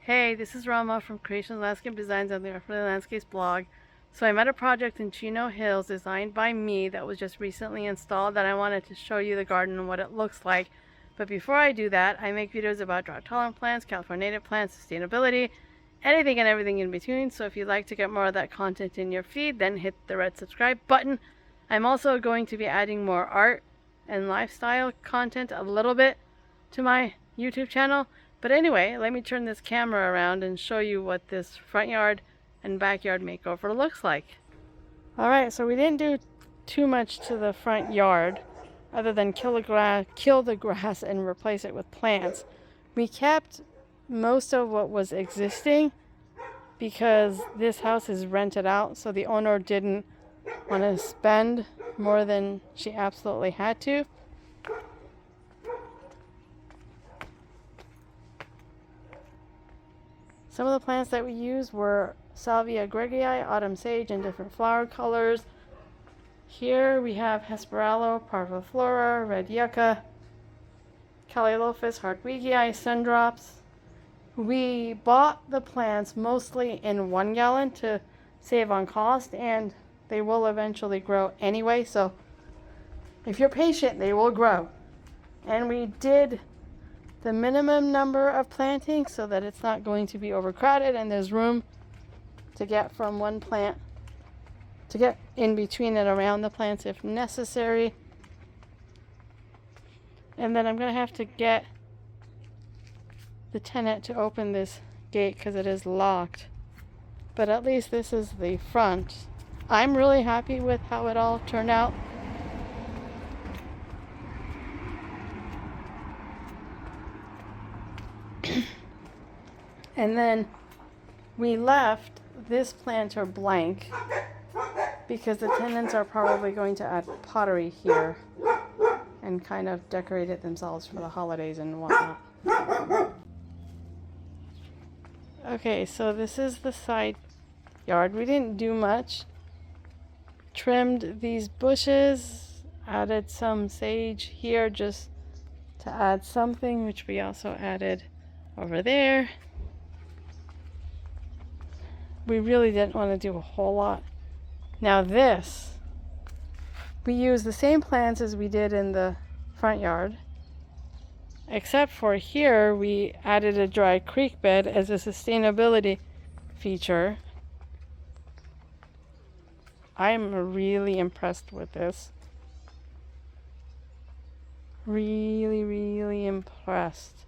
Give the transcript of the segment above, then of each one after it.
Hey, this is Rama from Creation Landscape Designs on the Earthly Landscapes blog. So I'm at a project in Chino Hills designed by me that was just recently installed that I wanted to show you the garden and what it looks like. But before I do that, I make videos about drought-tolerant plants, California native plants, sustainability, anything and everything in between. So if you'd like to get more of that content in your feed, then hit the red subscribe button. I'm also going to be adding more art and lifestyle content a little bit to my YouTube channel. But anyway, let me turn this camera around and show you what this front yard and backyard makeover looks like. Alright, so we didn't do too much to the front yard other than kill the grass and replace it with plants. We kept most of what was existing because this house is rented out, so the owner didn't want to spend more than she absolutely had to. Some of the plants that we used were Salvia greggii, autumn sage in different flower colors. Here we have Hesperaloe, parviflora, red yucca, Calliophis, hartwigii, sundrops. We bought the plants mostly in 1 gallon to save on cost, and they will eventually grow anyway, so if you're patient, they will grow. And we did the minimum number of plantings so that it's not going to be overcrowded and there's room to get from one plant to get in between and around the plants if necessary. And then I'm going to have to get the tenant to open this gate because it is locked. But at least this is the front. I'm really happy with how it all turned out. And then we left this planter blank because the tenants are probably going to add pottery here and kind of decorate it themselves for the holidays and whatnot. Okay, so this is the side yard. We didn't do much. Trimmed these bushes, added some sage here just to add something, which we also added over there. We really didn't want to do a whole lot. Now this, we used the same plants as we did in the front yard, except for here we added a dry creek bed as a sustainability feature. I'm really impressed with this. Really impressed.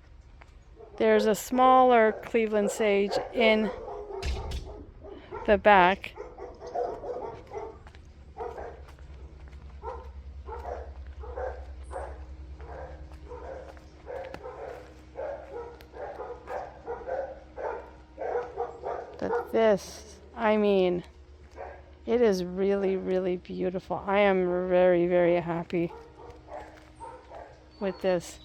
There's a smaller Cleveland sage in the back. But this, I mean, it is really beautiful. I am very happy with this.